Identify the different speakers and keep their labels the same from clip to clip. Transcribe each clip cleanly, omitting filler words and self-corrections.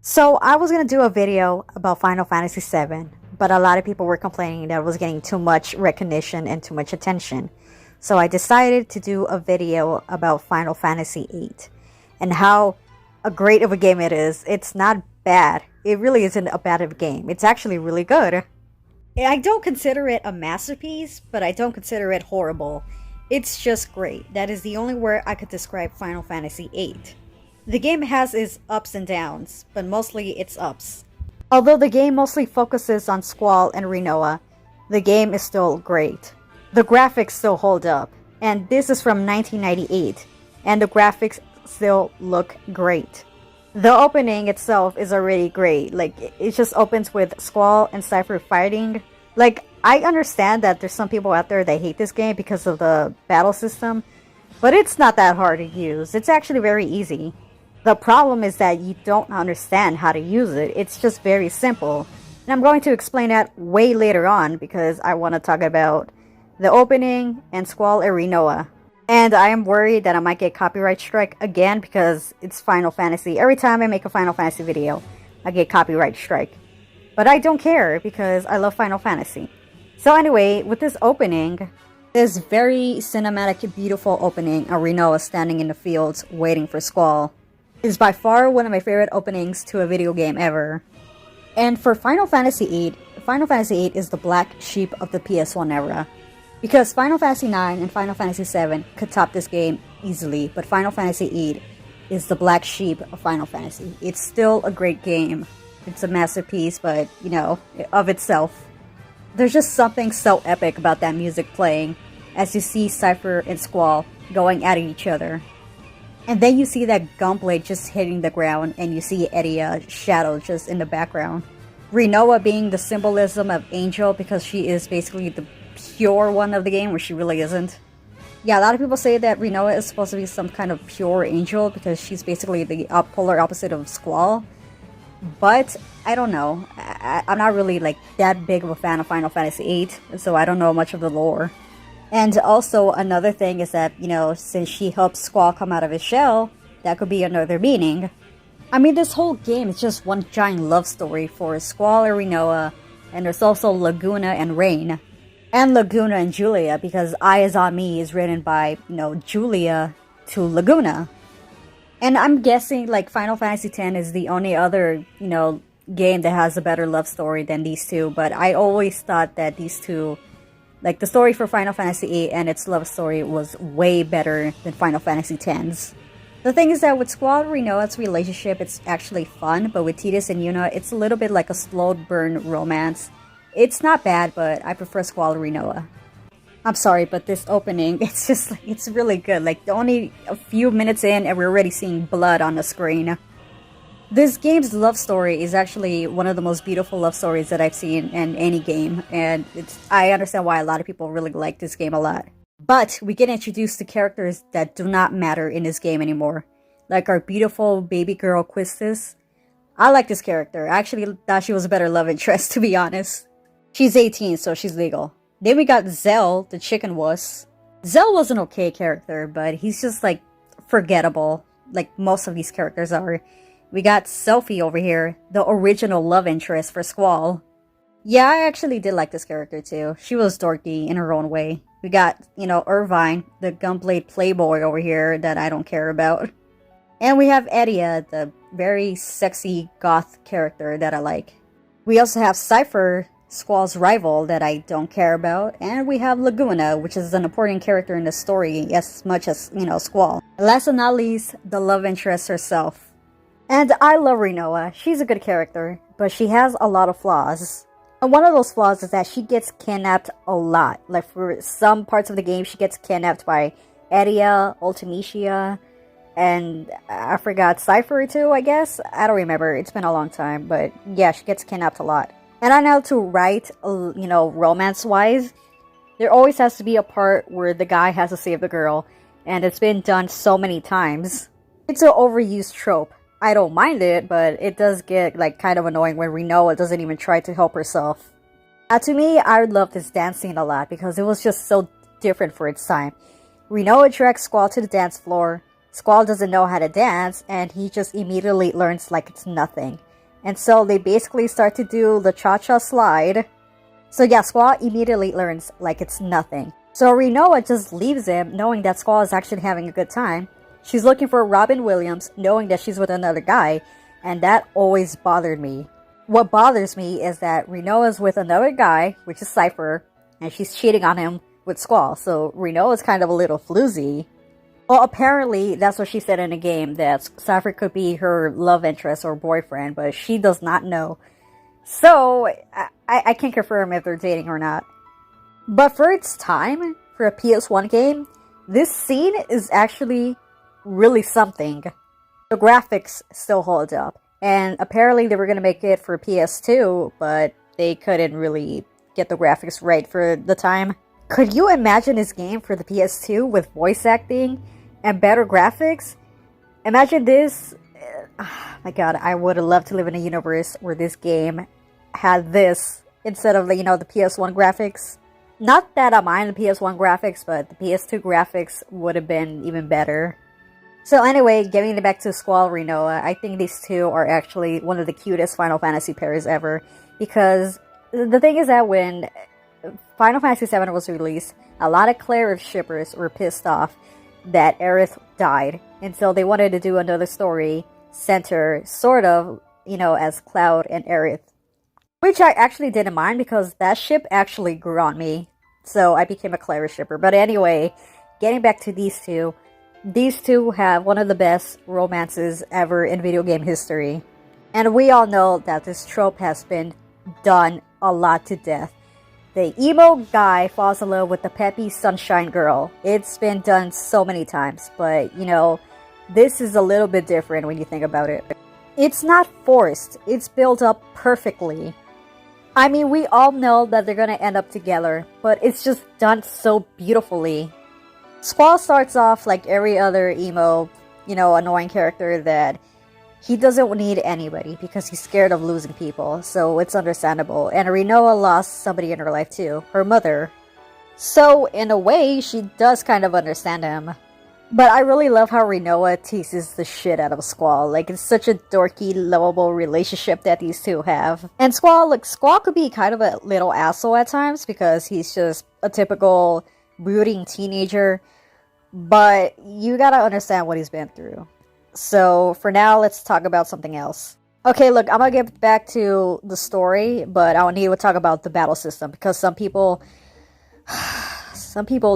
Speaker 1: So I was gonna do a video about Final Fantasy VII, but a lot of people were complaining that it was getting too much recognition and too much attention. So I decided to do a video about Final Fantasy VIII and how great of a game it is. It's not bad. It really isn't a bad of a game. It's actually really good. I don't consider it a masterpiece, but I don't consider it horrible. It's just great. That is the only word I could describe Final Fantasy VIII. The game has its ups and downs, but mostly its ups. Although the game mostly focuses on Squall and Rinoa, the game is still great. The graphics still hold up, and this is from 1998, and the graphics still look great. The opening itself is already great. It just opens with Squall and Cypher fighting. I understand that there's some people out there that hate this game because of the battle system, but it's not that hard to use. It's actually very easy. The problem is that you don't understand how to use it. It's just very simple. And I'm going to explain that way later on because I want to talk about the opening and Squall and Rinoa. And I am worried that I might get copyright strike again because it's Final Fantasy. Every time I make a Final Fantasy video, I get copyright strike. But I don't care because I love Final Fantasy. So anyway, with this opening, this very cinematic, beautiful opening of Rinoa standing in the fields waiting for Squall is by far one of my favorite openings to a video game ever. And for Final Fantasy VIII, Final Fantasy VIII is the black sheep of the PS1 era. Because Final Fantasy IX and Final Fantasy VII could top this game easily, but Final Fantasy VIII is the black sheep of Final Fantasy. It's still a great game. It's a masterpiece, but, you know, of itself. There's just something so epic about that music playing as you see Cypher and Squall going at each other. And then you see that gunblade just hitting the ground, and you see Edia's shadow just in the background. Rinoa being the symbolism of Angel because she is basically the pure one of the game, where she really isn't. Yeah, a lot of people say that Rinoa is supposed to be some kind of pure angel because she's basically the polar opposite of Squall. But I don't know. I'm not really that big of a fan of Final Fantasy VIII, so I don't know much of the lore. And also another thing is that, you know, since she helps Squall come out of his shell, that could be another meaning. I mean, this whole game is just one giant love story for Squall and Rinoa, and there's also Laguna and Rain. And Laguna and Julia, because Eye Is On Me is written by, you know, Julia to Laguna. And I'm guessing, Final Fantasy X is the only other, you know, game that has a better love story than these two, but I always thought that these two, the story for Final Fantasy VIII and its love story was way better than Final Fantasy X's. The thing is that with Squall and Rinoa's relationship, it's actually fun, but with Tidus and Yuna, it's a little bit like a slow burn romance. It's not bad, but I prefer Squall and Rinoa. I'm sorry, but this opening, it's just, it's really good. Only a few minutes in and we're already seeing blood on the screen. This game's love story is actually one of the most beautiful love stories that I've seen in any game, and I understand why a lot of people really like this game a lot. But we get introduced to characters that do not matter in this game anymore, like our beautiful baby girl Quistis. I like this character. I actually thought she was a better love interest, to be honest. She's 18, so she's legal. Then we got Zell, the chicken wuss. Zell was an okay character, but he's just forgettable, like most of these characters are. We got Sophie over here, the original love interest for Squall. Yeah, I actually did like this character too. She was dorky in her own way. We got, you know, Irvine, the gunblade playboy over here that I don't care about. And we have Edia, the very sexy goth character that I like. We also have Cypher, Squall's rival that I don't care about. And we have Laguna, which is an important character in the story as much as, you know, Squall. Last but not least, the love interest herself. And I love Rinoa. She's a good character, but she has a lot of flaws. And one of those flaws is that she gets kidnapped a lot. For some parts of the game, she gets kidnapped by Edia, Ultimecia, and I forgot Cypher too, I guess? I don't remember. It's been a long time, but yeah, she gets kidnapped a lot. And I know to write, you know, romance-wise, there always has to be a part where the guy has to save the girl, and it's been done so many times. It's an overused trope. I don't mind it, but it does get kind of annoying when Rinoa doesn't even try to help herself. To me, I love this dance scene a lot because it was just so different for its time. Rinoa drags Squall to the dance floor. Squall doesn't know how to dance, and he just immediately learns like it's nothing. And so they basically start to do the cha-cha slide. So yeah, Squall immediately learns like it's nothing. So Rinoa just leaves him, knowing that Squall is actually having a good time. She's looking for Robin Williams, knowing that she's with another guy, and that always bothered me. What bothers me is that Rinoa's with another guy, which is Cypher, and she's cheating on him with Squall, so Rinoa's kind of a little floozy. Well, apparently, that's what she said in the game, that Cypher could be her love interest or boyfriend, but she does not know. So, I can't confirm if they're dating or not. But for its time, for a PS1 game, this scene is actually really something. The graphics still hold up, and apparently they were going to make it for PS2, but they couldn't really get the graphics right for the time. Could you imagine this game for the PS2 with voice acting and better graphics? Imagine this. Oh my god, I would have loved to live in a universe where this game had this instead of, you know, the PS1 graphics. Not that I mind the PS1 graphics, but the PS2 graphics would have been even better. So anyway, getting it back to Squall Rinoa, I think these two are actually one of the cutest Final Fantasy pairs ever. Because the thing is that when Final Fantasy VII was released, a lot of Clarif shippers were pissed off that Aerith died. And so they wanted to do another story center, sort of, you know, as Cloud and Aerith. Which I actually didn't mind because that ship actually grew on me. So I became a Clarif shipper. But anyway, getting back to these two have one of the best romances ever in video game history. And we all know that this trope has been done a lot to death. The emo guy falls in love with the peppy sunshine girl. It's been done so many times, but you know, this is a little bit different when you think about it. It's not forced, it's built up perfectly. I mean, we all know that they're gonna end up together, but it's just done so beautifully. Squall starts off like every other emo, you know, annoying character that he doesn't need anybody because he's scared of losing people, so it's understandable. And Rinoa lost somebody in her life too, her mother. So in a way, she does kind of understand him. But I really love how Rinoa teases the shit out of Squall. Like, it's such a dorky, lovable relationship that these two have. And Squall could be kind of a little asshole at times because he's just a typical brooding teenager. But you gotta understand what he's been through. So for now, let's talk about something else. Okay, look, I'm gonna get back to the story, but I need to talk about the battle system because some people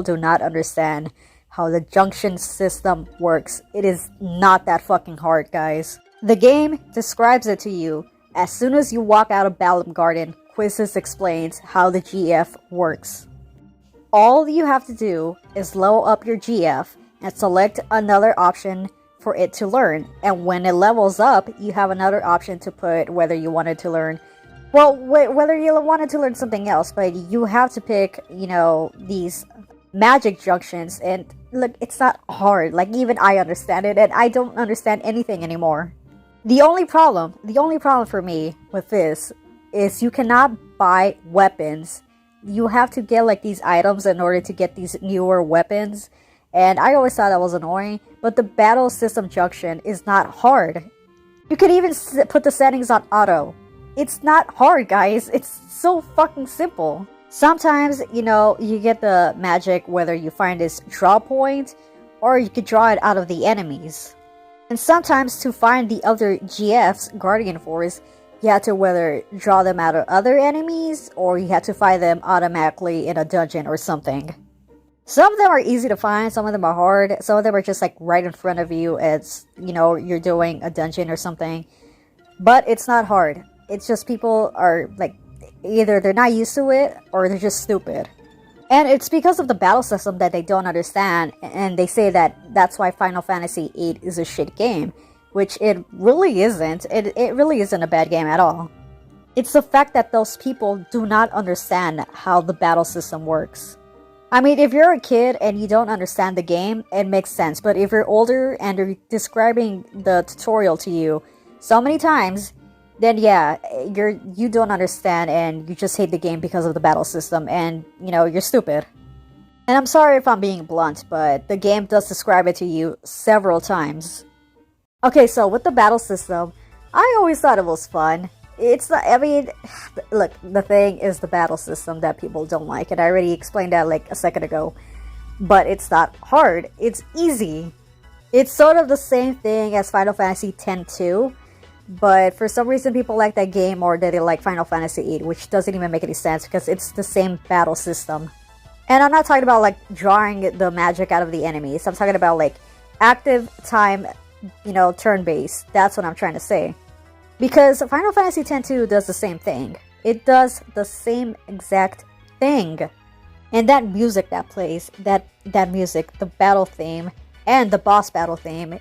Speaker 1: do not understand how the junction system works. It is not that fucking hard, guys. The game describes it to you. As soon as you walk out of Balam Garden, Quizzes explains how the GF works. All you have to do is level up your GF and select another option for it to learn. And when it levels up, you have another option to put whether you wanted to learn, well, whether you wanted to learn something else, but you have to pick, you know, these magic junctions. And look, it's not hard. Like, even I understand it, and I don't understand anything anymore. The only problem for me with this is you cannot buy weapons. You have to get like these items in order to get these newer weapons. And I always thought that was annoying, but the battle system junction is not hard. You can even put the settings on auto. It's not hard, guys. It's so fucking simple. Sometimes, you know, you get the magic whether you find this draw point or you could draw it out of the enemies. And sometimes to find the other GFs, Guardian Force, you have to whether draw them out of other enemies or you have to find them automatically in a dungeon or something. Some of them are easy to find, some of them are hard, some of them are just like right in front of you as, you know, you're doing a dungeon or something. But it's not hard. It's just people are like, either they're not used to it or they're just stupid. And it's because of the battle system that they don't understand, and they say that that's why Final Fantasy VIII is a shit game, which it really isn't. It really isn't a bad game at all. It's the fact that those people do not understand how the battle system works. I mean, if you're a kid and you don't understand the game, it makes sense. But if you're older and they're describing the tutorial to you so many times, then yeah, you don't understand and you just hate the game because of the battle system and, you know, you're stupid. And I'm sorry if I'm being blunt, but the game does describe it to you several times. Okay, so with the battle system, I always thought it was fun. It's not, I mean, look, the thing is the battle system that people don't like, and I already explained that like a second ago. But it's not hard, it's easy. It's sort of the same thing as Final Fantasy X-2, but for some reason people like that game more than they like Final Fantasy VIII, which doesn't even make any sense because it's the same battle system. And I'm not talking about like drawing the magic out of the enemies. I'm talking about like active time, turn-based. That's what I'm trying to say. Because Final Fantasy X-2 does the same thing. It does the same exact thing. And that music that plays, that music, the battle theme, and the boss battle theme,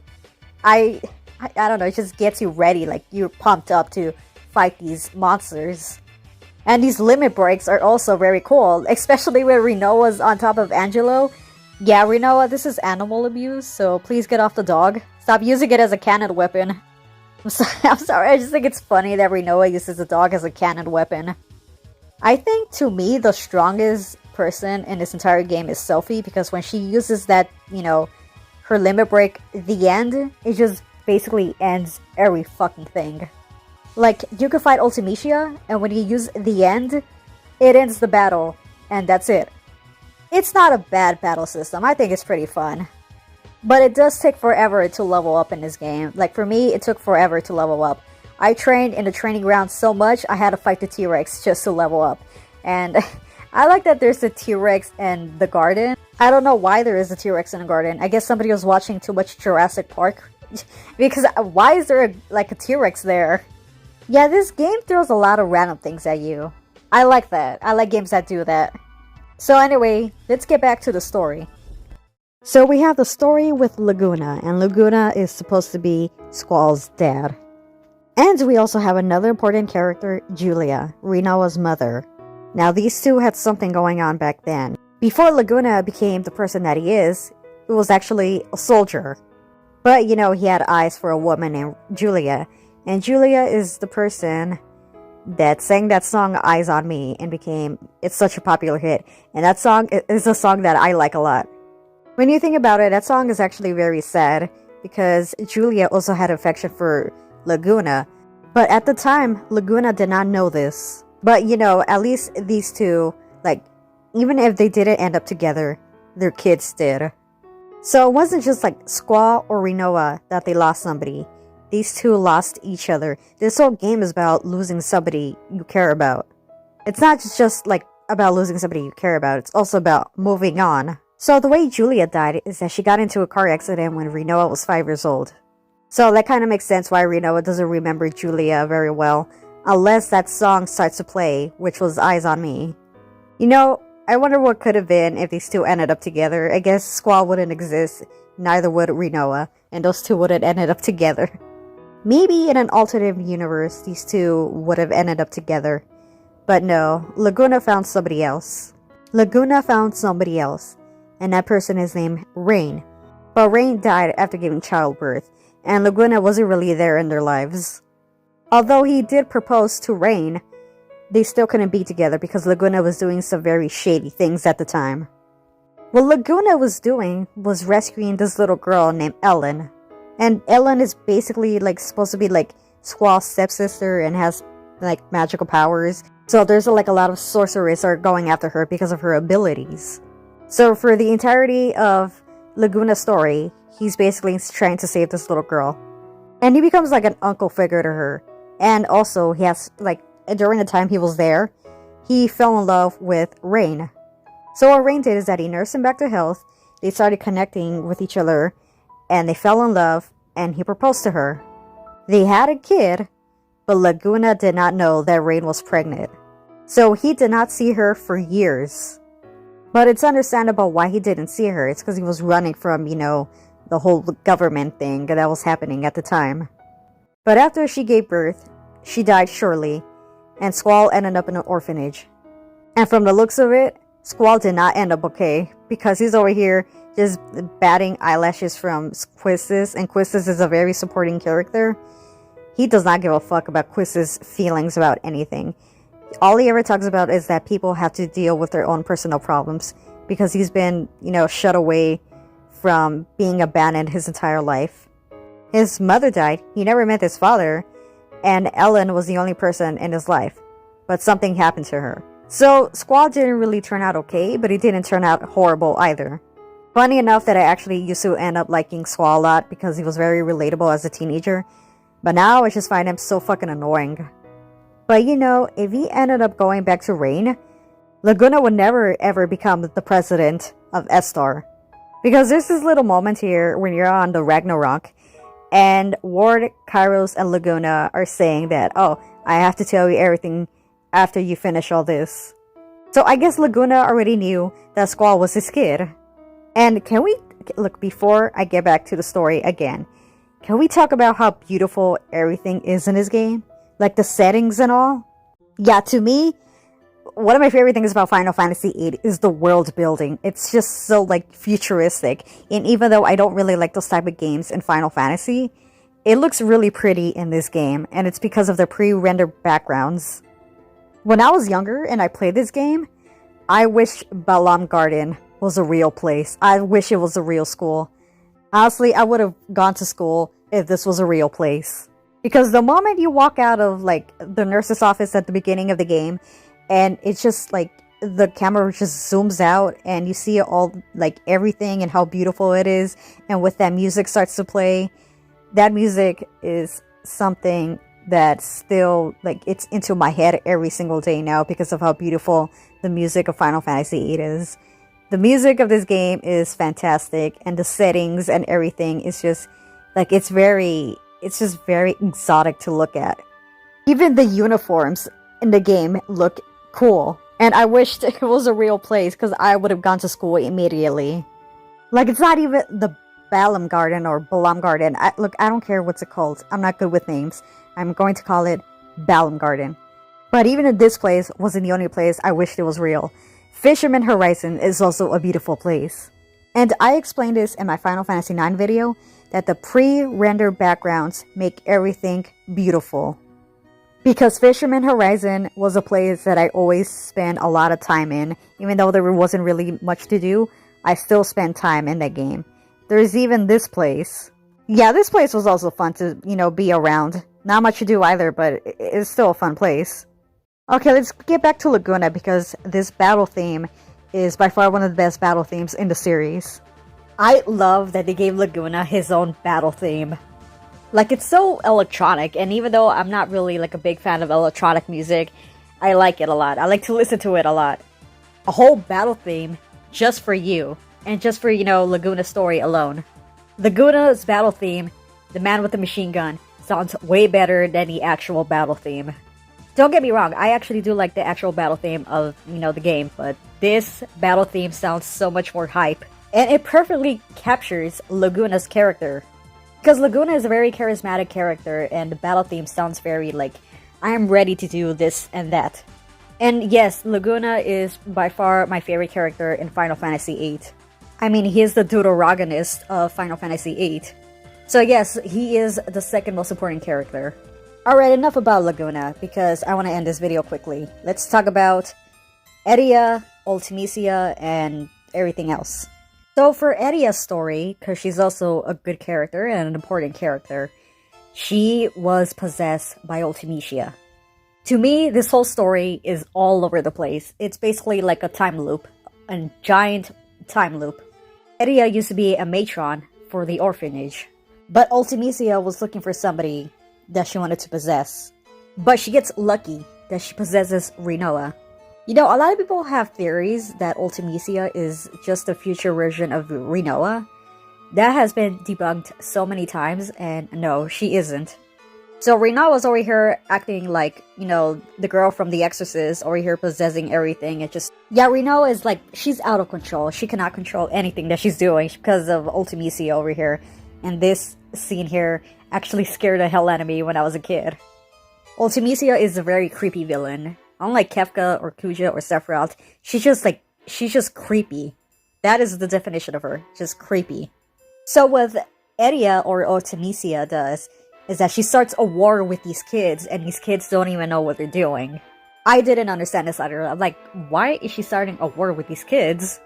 Speaker 1: I don't know, it just gets you ready, like you're pumped up to fight these monsters. And these limit breaks are also very cool, especially when Rinoa's on top of Angelo. Yeah, Rinoa, this is animal abuse, so please get off the dog. Stop using it as a cannon weapon. I'm sorry, I just think it's funny that Rinoa uses the dog as a cannon weapon. I think, to me, the strongest person in this entire game is Sophie, because when she uses that, her limit break, the end, it just basically ends every fucking thing. Like, you can fight Ultimecia, and when you use the end, it ends the battle, and that's it. It's not a bad battle system, I think it's pretty fun. But it does take forever to level up in this game. Like, for me, it took forever to level up. I trained in the training ground so much, I had to fight the T-Rex just to level up. And I like that there's a T-Rex in the garden. I don't know why there is a T-Rex in the garden. I guess somebody was watching too much Jurassic Park. Because why is there a T-Rex there? Yeah, this game throws a lot of random things at you. I like that. I like games that do that. So anyway, let's get back to the story. So we have the story with Laguna, and Laguna is supposed to be Squall's dad. And we also have another important character, Julia, Rinoa's mother. Now these two had something going on back then. Before Laguna became the person that he is, he was actually a soldier. But he had eyes for a woman named Julia. And Julia is the person that sang that song Eyes on Me and it's such a popular hit. And that song is a song that I like a lot. When you think about it, that song is actually very sad because Julia also had affection for Laguna. But at the time, Laguna did not know this. But at least these two, like, even if they didn't end up together, their kids did. So it wasn't just like Squall or Rinoa that they lost somebody. These two lost each other. This whole game is about losing somebody you care about. It's not just like about losing somebody you care about. It's also about moving on. So the way Julia died is that she got into a car accident when Rinoa was 5 years old. So that kind of makes sense why Rinoa doesn't remember Julia very well. Unless that song starts to play, which was Eyes on Me. I wonder what could have been if these two ended up together. I guess Squall wouldn't exist, neither would Rinoa, and those two would have ended up together. Maybe in an alternate universe, these two would have ended up together. But no, Laguna found somebody else. Laguna found somebody else, and that person is named Rain. But Rain died after giving childbirth, and Laguna wasn't really there in their lives. Although he did propose to Rain, they still couldn't be together because Laguna was doing some very shady things at the time. What Laguna was doing was rescuing this little girl named Ellen. And Ellen is basically like supposed to be like Squall's stepsister and has like magical powers. So there's like a lot of sorcerers are going after her because of her abilities. So for the entirety of Laguna's story, he's basically trying to save this little girl. And he becomes like an uncle figure to her. And also he has like, during the time he was there, he fell in love with Rain. So what Rain did is that he nursed him back to health. They started connecting with each other. And they fell in love, and he proposed to her. They had a kid, but Laguna did not know that Rain was pregnant. So he did not see her for years. But it's understandable why he didn't see her. It's because he was running from, the whole government thing that was happening at the time. But after she gave birth, she died shortly, and Squall ended up in an orphanage. And from the looks of it, Squall did not end up okay, because he's over here just batting eyelashes from Quistis, and Quistis is a very supporting character. He does not give a fuck about Quistis' feelings about anything. All he ever talks about is that people have to deal with their own personal problems, because he's been, shut away from being abandoned his entire life. His mother died. He never met his father, and Ellen was the only person in his life. But something happened to her. So Squall didn't really turn out okay, but it didn't turn out horrible either. Funny enough that I actually used to end up liking Squall a lot because he was very relatable as a teenager. But now I just find him so fucking annoying. But you know, if he ended up going back to Reign, Laguna would never ever become the president of Estar. Because there's this little moment here when you're on the Ragnarok, and Ward, Kairos, and Laguna are saying that, oh, I have to tell you everything after you finish all this. So I guess Laguna already knew that Squall was his kid. And can we, look, before I get back to the story again, can we talk about how beautiful everything is in this game? Like the settings and all? Yeah, to me, one of my favorite things about Final Fantasy VIII is the world building. It's just so like futuristic. And even though I don't really like those type of games in Final Fantasy, it looks really pretty in this game. And it's because of the pre-rendered backgrounds. When I was younger and I played this game, I wish Balam Garden was a real place. I wish it was a real school. Honestly, I would have gone to school if this was a real place. Because the moment you walk out of like the nurse's office at the beginning of the game, and it's just like the camera just zooms out and you see all like everything and how beautiful it is, and with that music starts to play, that music is something that still like it's into my head every single day now because of how beautiful the music of Final Fantasy VIII is. The music of this game is fantastic, and the settings and everything is just like it's just very exotic to look at. Even the uniforms in the game look cool, and I wished it was a real place because I would have gone to school immediately. Like, it's not even the Balam Garden or Balam Garden. I don't care what's it called. I'm not good with names. I'm going to call it Balam Garden. But even if this place wasn't the only place I wished it was real, Fisherman Horizon is also a beautiful place. And I explained this in my Final Fantasy IX video, that the pre-rendered backgrounds make everything beautiful. Because Fisherman Horizon was a place that I always spent a lot of time in. Even though there wasn't really much to do, I still spent time in that game. There's even this place. Yeah, this place was also fun to, be around. Not much to do either, but it's still a fun place. Okay, let's get back to Laguna because this battle theme is by far one of the best battle themes in the series. I love that they gave Laguna his own battle theme. Like, it's so electronic, and even though I'm not really like a big fan of electronic music, I like it a lot. I like to listen to it a lot. A whole battle theme just for you, and just for, Laguna's story alone. Laguna's battle theme, The Man with the Machine Gun, sounds way better than the actual battle theme. Don't get me wrong, I actually do like the actual battle theme of, the game, but this battle theme sounds so much more hype. And it perfectly captures Laguna's character. Because Laguna is a very charismatic character, and the battle theme sounds very like, I am ready to do this and that. And yes, Laguna is by far my favorite character in Final Fantasy VIII. I mean, he is the deuteragonist of Final Fantasy VIII. So yes, he is the second most important character. Alright, enough about Laguna, because I want to end this video quickly. Let's talk about Edia, Ultimisia, and everything else. So for Edia's story, because she's also a good character and an important character, she was possessed by Ultimisia. To me, this whole story is all over the place. It's basically like a time loop, a giant time loop. Edia used to be a matron for the orphanage, but Ultimisia was looking for somebody that she wanted to possess. But she gets lucky that she possesses Rinoa. A lot of people have theories that Ultimisia is just a future version of Rinoa. That has been debunked so many times, and no, she isn't. So Rinoa was over here acting like, the girl from The Exorcist, over here possessing everything. Rinoa is like, she's out of control. She cannot control anything that she's doing because of Ultimisia over here. And this scene here actually scared the hell out of me when I was a kid. Ultimisia is a very creepy villain. Unlike Kefka or Kuja or Sephiroth, she's just creepy. That is the definition of her, just creepy. So what Edia or Ultimisia does is that she starts a war with these kids, and these kids don't even know what they're doing. I didn't understand this either. I'm like, why is she starting a war with these kids?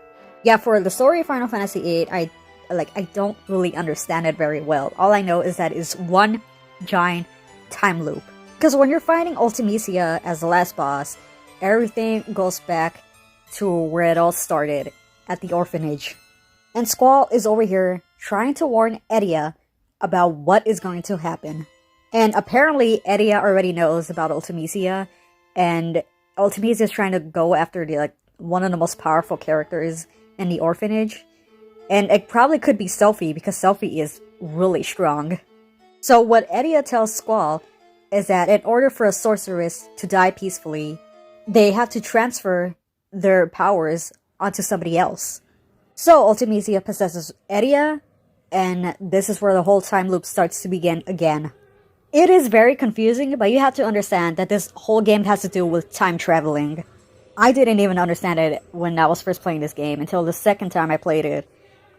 Speaker 1: Yeah, for the story of Final Fantasy VIII, I don't really understand it very well. All I know is that it's one giant time loop. Because when you're fighting Ultimisia as the last boss, everything goes back to where it all started, at the orphanage. And Squall is over here trying to warn Edia about what is going to happen. And apparently Edia already knows about Ultimisia, and Ultimisia is trying to go after the one of the most powerful characters in the orphanage. And it probably could be Selphie, because Selphie is really strong. So what Edia tells Squall is that in order for a sorceress to die peacefully, they have to transfer their powers onto somebody else. So Ultimisia possesses Edia, and this is where the whole time loop starts to begin again. It is very confusing, but you have to understand that this whole game has to do with time traveling. I didn't even understand it when I was first playing this game until the second time I played it.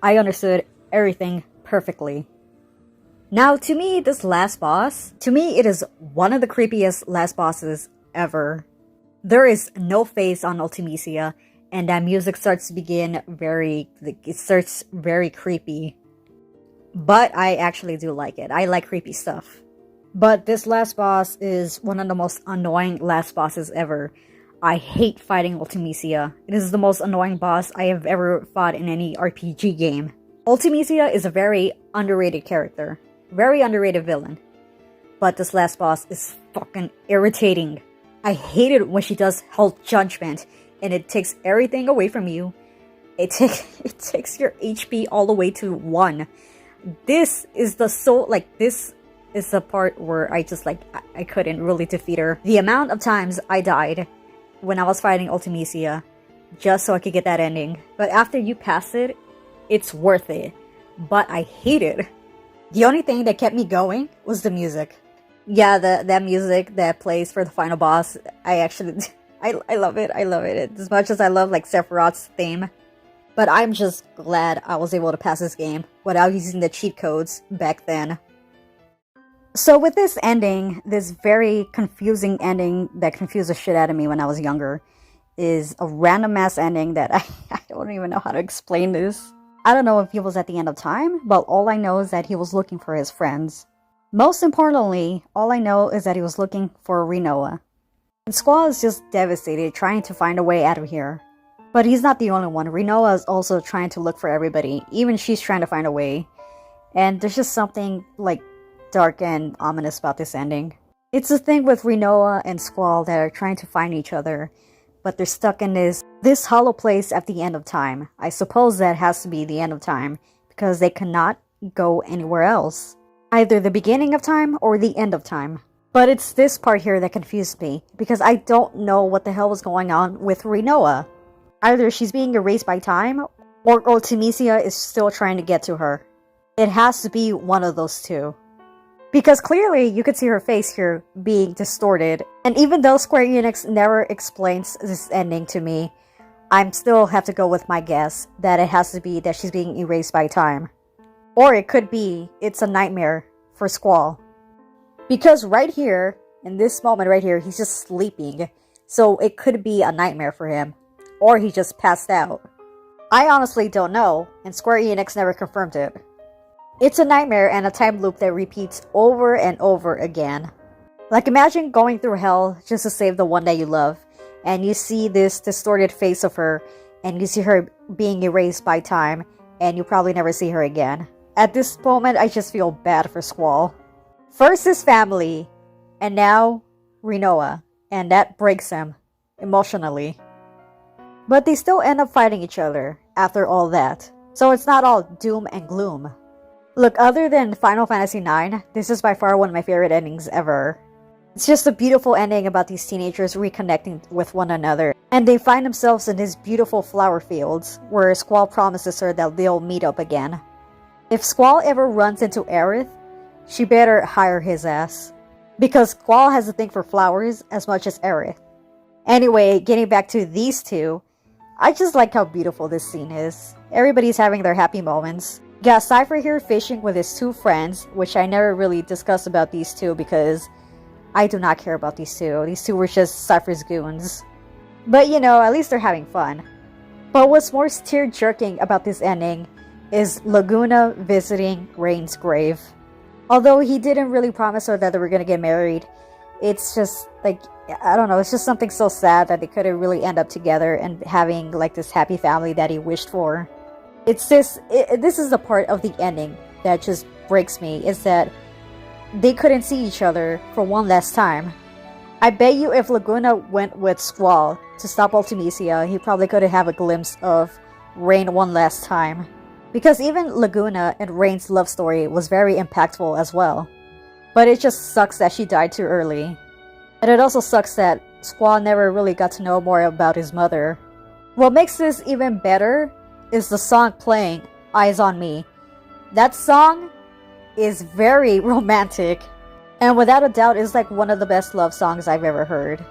Speaker 1: I understood everything perfectly. Now, to me, this last boss, it is one of the creepiest last bosses ever. There is no face on Ultimisia, and that music starts to begin very creepy. But I actually do like it. I like creepy stuff. But this last boss is one of the most annoying last bosses ever. I hate fighting Ultimisia. It is the most annoying boss I have ever fought in any RPG game. Ultimisia is a very underrated character. Very underrated villain. But this last boss is fucking irritating. I hate it when she does Health Judgment and it takes everything away from you. It takes your HP all the way to 1. This is the part where I couldn't really defeat her. The amount of times I died when I was fighting Ultimisia just so I could get that ending. But after you pass it, it's worth it. But I hate it. The only thing that kept me going was the music. Yeah, that music that plays for the final boss, I love it. I love it as much as I love Sephiroth's theme. But I'm just glad I was able to pass this game without using the cheat codes back then. So with this ending, this very confusing ending that confused the shit out of me when I was younger, is a random ass ending that I don't even know how to explain this. I don't know if he was at the end of time, but all I know is that he was looking for his friends. Most importantly, all I know is that he was looking for Rinoa. And Squall is just devastated, trying to find a way out of here. But he's not the only one. Rinoa is also trying to look for everybody. Even she's trying to find a way. And there's just something dark and ominous about this ending. It's the thing with Rinoa and Squall that are trying to find each other, but they're stuck in this hollow place at the end of time. I suppose that has to be the end of time, because they cannot go anywhere else. Either the beginning of time or the end of time. But it's this part here that confused me, because I don't know what the hell was going on with Rinoa. Either she's being erased by time, or Ultimisia is still trying to get to her. It has to be one of those two. Because clearly, you could see her face here being distorted. And even though Square Enix never explains this ending to me, I still have to go with my guess that it has to be that she's being erased by time. Or it could be it's a nightmare for Squall. Because right here, in this moment right here, he's just sleeping. So it could be a nightmare for him. Or he just passed out. I honestly don't know, and Square Enix never confirmed it. It's a nightmare and a time loop that repeats over and over again. Imagine going through hell just to save the one that you love, and you see this distorted face of her, and you see her being erased by time, and you probably never see her again. At this moment, I just feel bad for Squall. First his family, and now Rinoa, and that breaks him emotionally. But they still end up fighting each other after all that, so it's not all doom and gloom. Look, other than Final Fantasy IX, this is by far one of my favorite endings ever. It's just a beautiful ending about these teenagers reconnecting with one another. And they find themselves in these beautiful flower fields, where Squall promises her that they'll meet up again. If Squall ever runs into Aerith, she better hire his ass. Because Squall has a thing for flowers as much as Aerith. Anyway, getting back to these two, I just like how beautiful this scene is. Everybody's having their happy moments. Got Cypher here fishing with his two friends, which I never really discussed about these two because I do not care about these two. These two were just Cypher's goons. But you know, at least they're having fun. But what's more tear-jerking about this ending is Laguna visiting Rain's grave. Although he didn't really promise her that they were gonna get married, It's just like, I don't know, it's just something so sad that they couldn't really end up together and having like this happy family that he wished for. It's just, this is the part of the ending that just breaks me, is that they couldn't see each other for one last time. I bet you if Laguna went with Squall to stop Ultimecia, he probably could have a glimpse of Rain one last time. Because even Laguna and Rain's love story was very impactful as well. But it just sucks that she died too early. And it also sucks that Squall never really got to know more about his mother. What makes this even better is the song playing, Eyes on Me. That song is very romantic, and without a doubt is like one of the best love songs I've ever heard.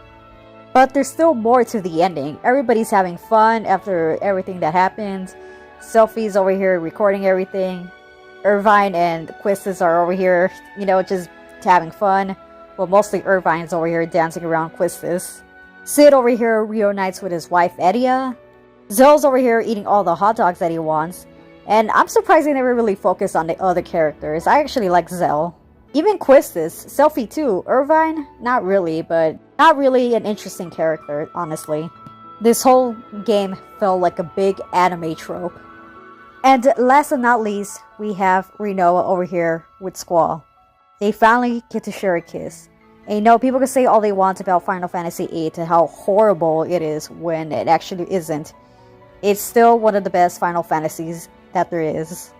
Speaker 1: But there's still more to the ending. Everybody's having fun after everything that happened. Selfie's over here recording everything. Irvine and Quistis are over here, just having fun. Well, mostly Irvine's over here dancing around Quistis. Sid over here reunites with his wife Edia. Zell's over here eating all the hot dogs that he wants. And I'm surprised they never really focused on the other characters. I actually like Zell. Even Quistis, Selfie too. Irvine, not really, but not really an interesting character, honestly. This whole game felt like a big anime trope. And last but not least, we have Rinoa over here with Squall. They finally get to share a kiss. And people can say all they want about Final Fantasy VIII and how horrible it is when it actually isn't. It's still one of the best Final Fantasies that there is.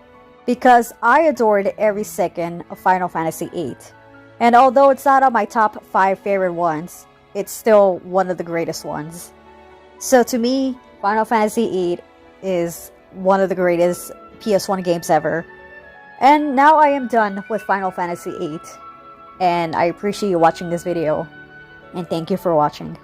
Speaker 1: Because I adored every second of Final Fantasy VIII. And although it's not on my top 5 favorite ones, it's still one of the greatest ones. So to me, Final Fantasy VIII is one of the greatest PS1 games ever. And now I am done with Final Fantasy VIII. And I appreciate you watching this video. And thank you for watching.